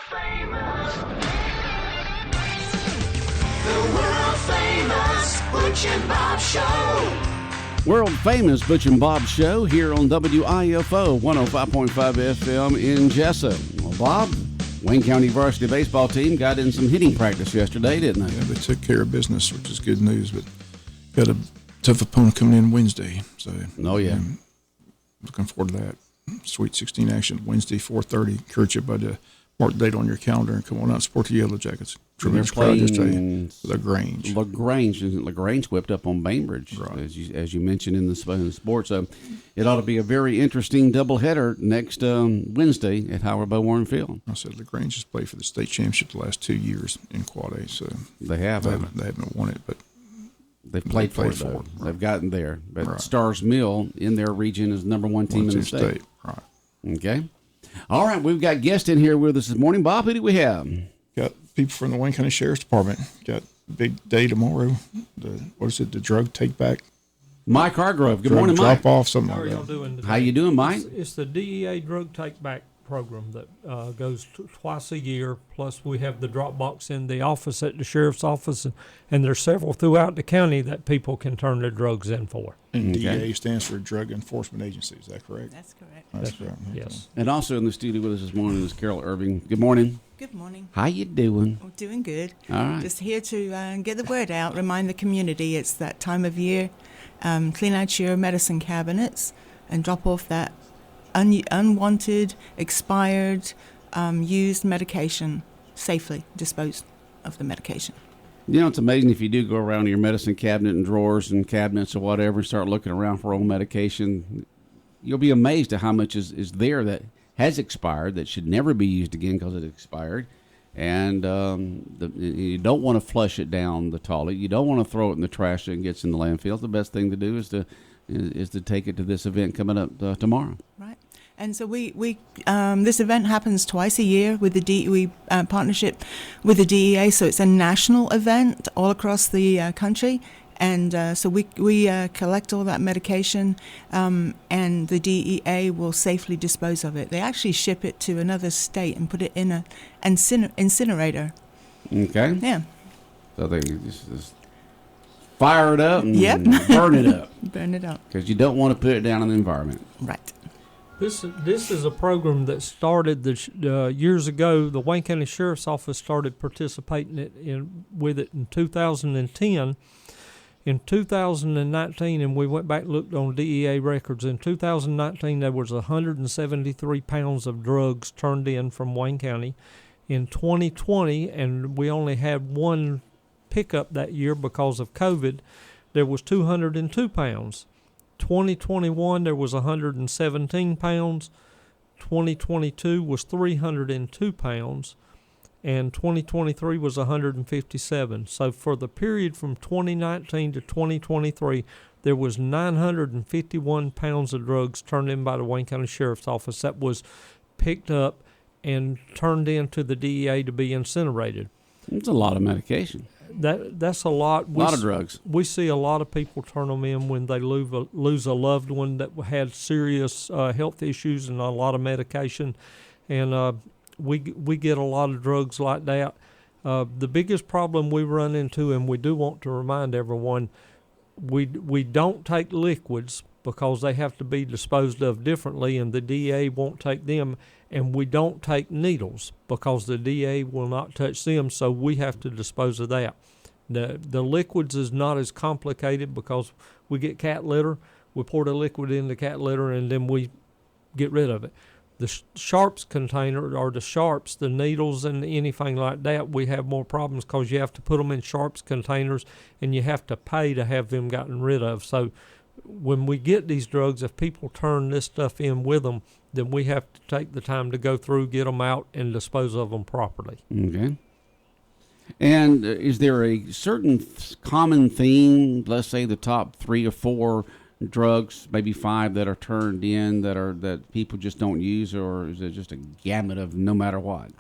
famous. The world famous Butch and Bob Show. World famous Butch and Bob Show here on WIFO 105.5 FM in Jesup. Well, Bob, Wayne County varsity baseball team got in some hitting practice yesterday, didn't they? Yeah, they took care of business, which is good news, but got a tough opponent coming in Wednesday. So, oh, yeah. Looking forward to that. Sweet 16 action Wednesday, 4:30. Encourage everybody to mark the date on your calendar and come on out and support the Yellow Jackets. Tremendous crowd yesterday. LaGrange. LaGrange whipped up on Bainbridge, right. as you mentioned in the sports. It ought to be a very interesting doubleheader next Wednesday at Howard Bo Warren Field. I said LaGrange has played for the state championship the last 2 years in Quad A, so they haven't won it, but they've played for it. Right. They've gotten there, but right. Stars Mill in their region is number one team in the state. Right. Okay. All right, we've got guests in here with us this morning. Bob, who do we have? Got people from the Wayne County Sheriff's Department. Got a big day tomorrow. The drug take back? Mike Hargrove. Good morning, Mike. Drop off, something How are like y'all that. doing today? How you doing, Mike? It's the DEA drug take back program that goes twice a year. Plus, we have the drop box in the office at the sheriff's office, and there's several throughout the county that people can turn their drugs in for. And Okay. DEA stands for Drug Enforcement Agency. Is that correct? That's correct. That's correct. Okay. Yes. And also in the studio with us this morning is Carol Irving. Good morning. Good morning. How you doing? We're doing good. All right. Just here to get the word out, remind the community it's that time of year. Clean out your medicine cabinets and drop off that unwanted, expired, used medication. Safely dispose of the medication. You know, it's amazing if you do go around your medicine cabinet and drawers and cabinets or whatever and start looking around for old medication, you'll be amazed at how much is there that has expired, that should never be used again because it expired. And you don't want to flush it down the toilet. You don't want to throw it in the trash and it gets in the landfill. The best thing to do is to take it to this event coming up tomorrow. Right. And so we this event happens twice a year with the DEA partnership with the DEA. So it's a national event all across the country. And so we collect all that medication, and the DEA will safely dispose of it. They actually ship it to another state and put it in an incinerator. Okay. Yeah. So they just fire it up and Yep. burn it up. Burn it up. Because you don't want to put it down in the environment. Right. This is a program that started years ago. The Wayne County Sheriff's Office started participating with it in 2010. In 2019, and we went back and looked on DEA records, in 2019 there was 173 pounds of drugs turned in from Wayne County. In 2020, and we only had one pickup that year because of COVID, there was 202 pounds. 2021 there was 117 pounds. 2022 was 302 pounds. And 2023 was 157. So for the period from 2019 to 2023, there was 951 pounds of drugs turned in by the Wayne County Sheriff's Office that was picked up and turned into the DEA to be incinerated. It's a lot of medication. That's a lot. A lot of drugs. We see a lot of people turn them in when they lose a loved one that had serious health issues and a lot of medication. And we get a lot of drugs like that. The biggest problem we run into, and we do want to remind everyone, we don't take liquids because they have to be disposed of differently, and the DA won't take them. And we don't take needles because the DA will not touch them, so we have to dispose of that. The liquids is not as complicated because we get cat litter, we pour the liquid in the cat litter, and then we get rid of it. The sharps container, or the sharps, the needles and anything like that, we have more problems because you have to put them in sharps containers and you have to pay to have them gotten rid of. So when we get these drugs, if people turn this stuff in with them, then we have to take the time to go through, get them out, and dispose of them properly. Okay. And is there a certain common theme, let's say the top 3 or 4 drugs, maybe 5 that are turned in that people just don't use, or is it just a gamut of no matter what?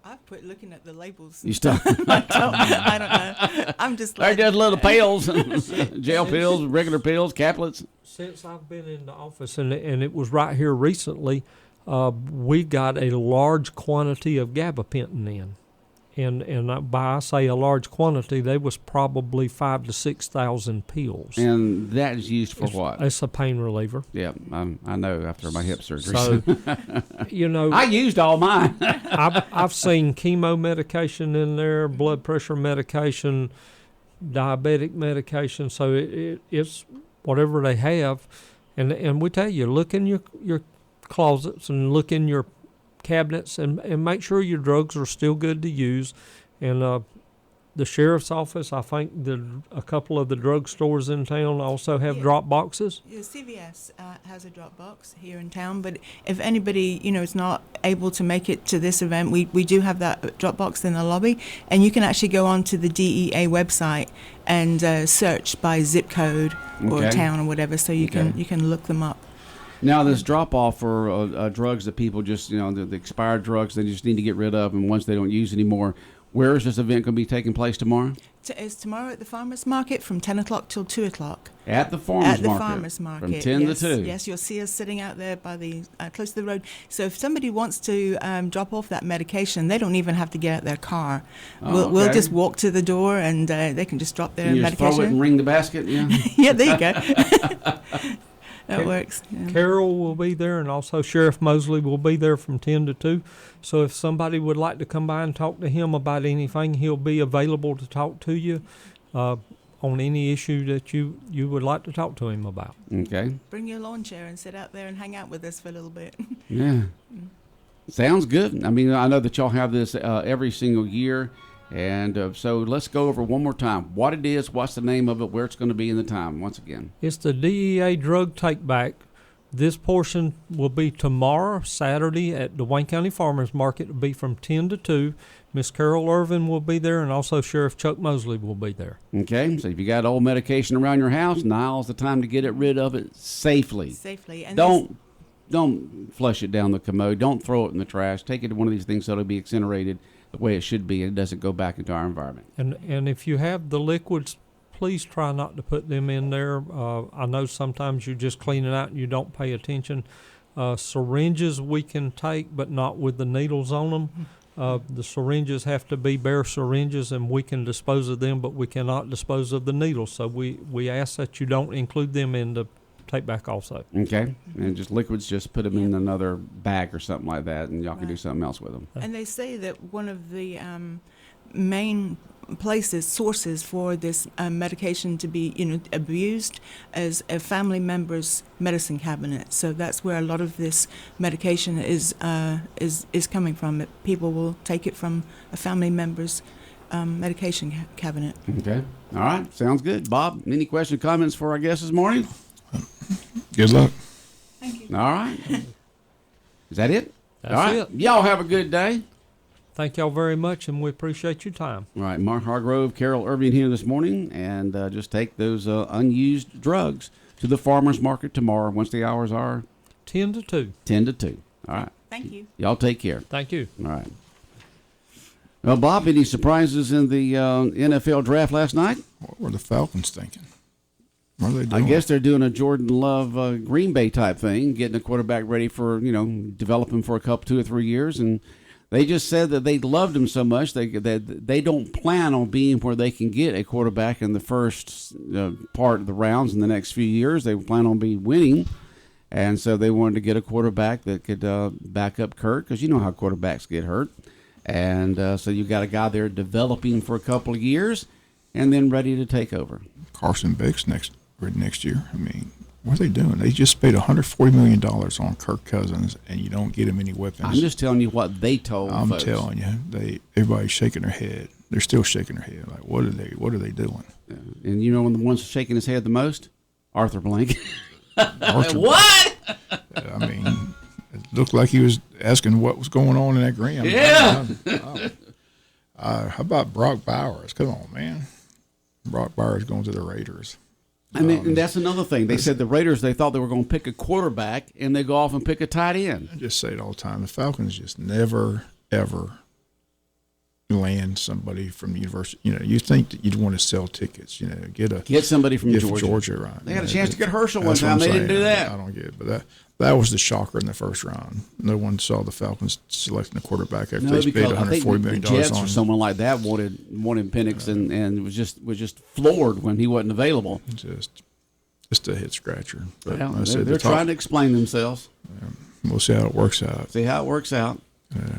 I've quit looking at the labels. You still? I don't know. I'm just like, They're just little pills, gel pills, regular pills, caplets. Since I've been in the office, and it was right here recently, we got a large quantity of gabapentin in. And by I say a large quantity, they was probably 5,000 to 6,000 pills. And that is used for what? It's a pain reliever. Yeah, I know after my hip surgery. So, I used all mine. I've seen chemo medication in there, blood pressure medication, diabetic medication. So it's whatever they have. And we tell you, look in your closets and look in your cabinets and make sure your drugs are still good to use. And the sheriff's office, I think a couple of the drugstores in town also have drop boxes. Yeah, CVS has a drop box here in town, but if anybody is not able to make it to this event, we do have that drop box in the lobby, and you can actually go onto the DEA website and search by zip code or town or whatever, so you can look them up. Now, this drop-off for drugs that people just, the expired drugs they just need to get rid of, and once they don't use anymore, where is this event going to be taking place tomorrow? It's tomorrow at the Farmers Market from 10 o'clock till 2 o'clock. At the Farmers Market? At the Farmers Market. From 10 to 2? Yes, you'll see us sitting out there by the close to the road. So if somebody wants to drop off that medication, they don't even have to get out their car. We'll just walk to the door, and they can just drop their medication. Just throw it and ring the basket? Yeah, yeah, there you go. That works. Yeah. Carol will be there, and also Sheriff Mosley will be there from 10 to 2. So if somebody would like to come by and talk to him about anything, he'll be available to talk to you on any issue that you would like to talk to him about. Okay. Bring your lawn chair and sit out there and hang out with us for a little bit. Yeah. Sounds good. I mean, I know that y'all have this every single year. And so let's go over one more time what it is, what's the name of it, where it's going to be, and the time once again. It's the DEA Drug Take Back. This portion will be tomorrow, Saturday, at the Wayne County Farmers Market. It will be from 10 to 2. Miss Carol Irvin will be there, and also Sheriff Chuck Mosley will be there. Okay, so if you got old medication around your house, now's the time to get it rid of it safely. And don't flush it down the commode. Don't throw it in the trash. Take it to one of these things so it'll be incinerated the way it should be, and it doesn't go back into our environment. And if you have the liquids, please try not to put them in there. I know sometimes you just clean it out and you don't pay attention. Syringes we can take, but not with the needles on them. The syringes have to be bare syringes, and we can dispose of them, but we cannot dispose of the needles. So we ask that you don't include them in the take back also. Okay. And just liquids, just put them in another bag or something like that, and y'all can do something else with them. And they say that one of the main sources for this medication to be abused as a family member's medicine cabinet. So that's where a lot of this medication is coming from. People will take it from a family member's medication cabinet. Okay. All right. Sounds good. Bob, any questions, comments for our guests this morning? Good luck. Thank you. All right. Is that it? That's all right. it. Y'all have a good day. Thank y'all very much, and we appreciate your time. All right. Mark Hargrove, Carol Irving here this morning, and just take those unused drugs to the farmer's market tomorrow once the hours are 10 to 2. 10 to 2. All right. Thank you. Y'all take care. Thank you. All right. Well, Bob, any surprises in the NFL draft last night? What were the Falcons thinking? What are they doing? I guess they're doing a Jordan Love Green Bay type thing, getting a quarterback ready for, develop him for a couple, 2 or 3 years. And they just said that they loved him so much they don't plan on being where they can get a quarterback in the first part of the rounds in the next few years. They plan on being winning. And so they wanted to get a quarterback that could back up Kirk, because you know how quarterbacks get hurt. And so you got a guy there developing for a couple of years and then ready to take over. Carson Beck's next year. I mean, what are they doing? They just paid $140 million on Kirk Cousins, and you don't get him any weapons. I'm just telling you what they told I'm folks. telling you, everybody's shaking their head. They're still shaking their head. Like, what are they doing? Yeah. And you know when the one's shaking his head the most? Arthur Blank. What? I mean, it looked like he was asking what was going on in that green. Yeah. How about Brock Bowers? Come on, man. Brock Bowers going to the Raiders. And that's another thing. They said the Raiders, they thought they were going to pick a quarterback, and they go off and pick a tight end. I just say it all the time. The Falcons just never, ever land somebody from the university. You know, you think that you'd want to sell tickets. You know, get somebody from Georgia, right? They had a chance to get Herschel one time. They didn't do that. I don't get it, but that was the shocker in the first round. No one saw the Falcons selecting a quarterback after they paid $140 million the Jets on or someone like that wanted Penix and was just floored when he wasn't available. Just a head scratcher. But well, they're trying to explain themselves. We'll see how it works out.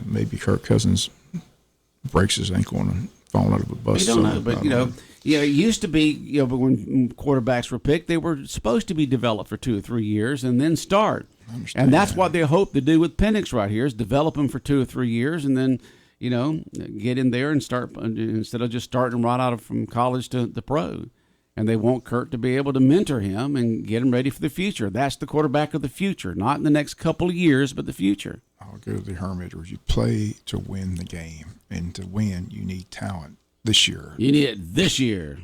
Maybe Kirk Cousins breaks his ankle and falling out of a bus. You don't know, but it used to be, but when quarterbacks were picked, they were supposed to be developed for 2 or 3 years and then start. And that's what they hope to do with Penix right here, is develop him for 2 or 3 years and then, get in there and start, instead of just starting right out from college to the pro. And they want Kurt to be able to mentor him and get him ready for the future. That's the quarterback of the future, not in the next couple of years, but the future. I'll go to the Hermit. You play to win the game, and to win, you need talent this year. You need it this year.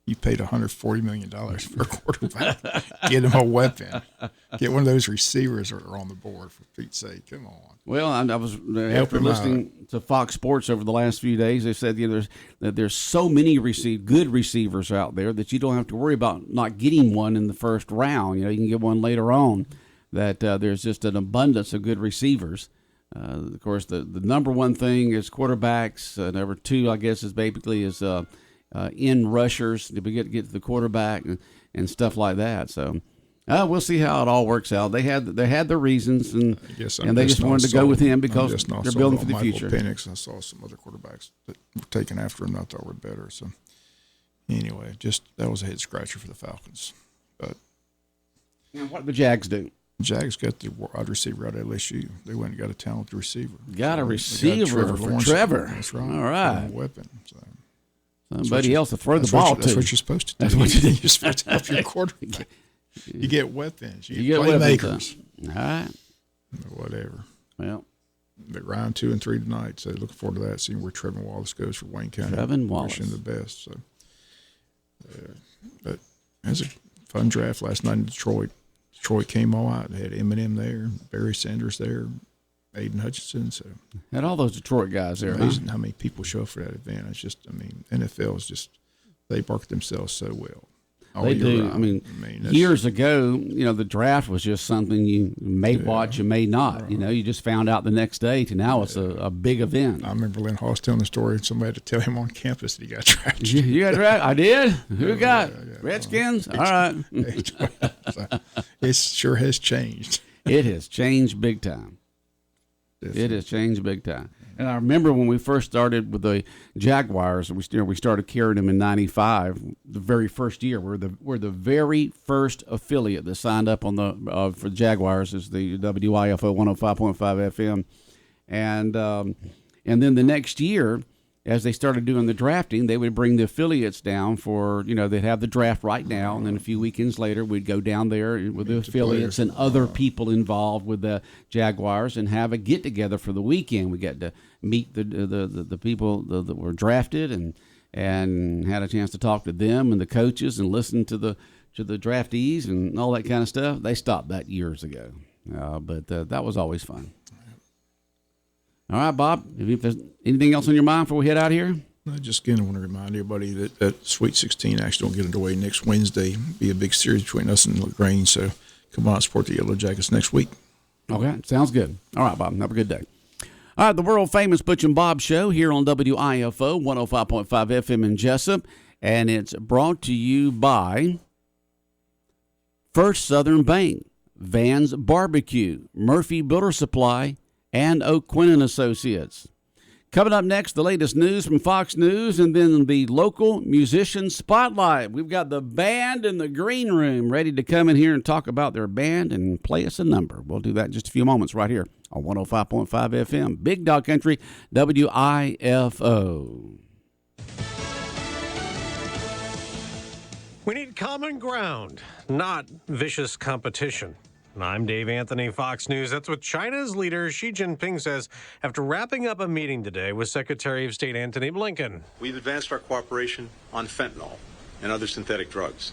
You paid $140 million for a quarterback. Get him a weapon. Get one of those receivers that are on the board, for Pete's sake. Come on. Well, I was after listening to Fox Sports over the last few days. They said there's so many good receivers out there that you don't have to worry about not getting one in the first round. You can get one later on. That there's just an abundance of good receivers. Of course, the number one thing is quarterbacks. Number two, I guess, is in rushers to get to the quarterback and stuff like that. So we'll see how it all works out. They had their reasons, and they just wanted to go with him because they're building for the future. Penix, I saw some other quarterbacks that were taken after him that I thought were better. So anyway, that was a head scratcher for the Falcons. But what did the Jags do? Jags got the wide receiver out of LSU. They went and got a talented receiver. Got a receiver for Trevor. That's right. All right. A weapon. So. Somebody else to throw the ball to. That's what you're supposed to do. That's what you do. You're supposed to help your quarterback. You get weapons. You get playmakers. All right. Whatever. Well. But round 2 and 3 tonight, so looking forward to that, seeing where Trevin Wallace goes for Wayne County. Trevin Wallace. Wishing the best. So, but it was a fun draft last night in Detroit. Detroit came all out. They had Eminem there, Barry Sanders there, Aiden Hutchinson. So had all those Detroit guys there. Amazing how many people show up for that event. It's just, NFL is just, they market themselves so well. They do. Years ago, the draft was just something you may watch, you may not. Right. You just found out the next day. To now, it's a big event. I remember Lynn Hoss telling the story, and somebody had to tell him on campus that he got drafted. You got drafted? I did? Who got? Redskins? All right. It sure has changed. It has changed big time. It has changed big time. And I remember when we first started with the Jaguars, we started carrying them in '95, the very first year. We're the very first affiliate that signed up on for the Jaguars is the WIFO 105.5 FM, and then the next year, as they started doing the drafting, they would bring the affiliates down for, they'd have the draft right now, and then a few weekends later, we'd go down there with the affiliates and other people involved with the Jaguars and have a get-together for the weekend. We got to meet the people that were drafted and had a chance to talk to them and the coaches and listen to the draftees and all that kind of stuff. They stopped that years ago, but that was always fun. All right, Bob, if there's anything else on your mind before we head out here? Just again, I want to remind everybody that Sweet 16 actually will get underway next Wednesday. Be a big series between us and LaGrange, so come on, support the Yellow Jackets next week. Okay, sounds good. All right, Bob, have a good day. All right, the world-famous Butch and Bob Show here on WIFO 105.5 FM in Jesup, and it's brought to you by First Southern Bank, Van's Barbecue, Murphy Builder Supply, and O'Quinn & Associates. Coming up next, the latest news from Fox News, and then the local musician spotlight. We've got the band in the green room ready to come in here and talk about their band and play us a number. We'll do that in just a few moments right here on 105.5 FM, Big Dog Country, WIFO. We need common ground, not vicious competition. I'm Dave Anthony, Fox News. That's what China's leader Xi Jinping says after wrapping up a meeting today with Secretary of State Antony Blinken. We've advanced our cooperation on fentanyl and other synthetic drugs,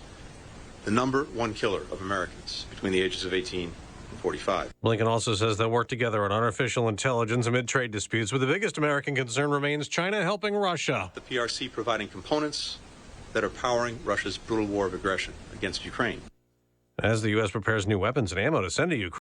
the number one killer of Americans between the ages of 18 45. Blinken also says they'll work together on artificial intelligence amid trade disputes, with the biggest American concern remains China helping Russia. The PRC providing components that are powering Russia's brutal war of aggression against Ukraine. As the U.S. prepares new weapons and ammo to send to Ukraine.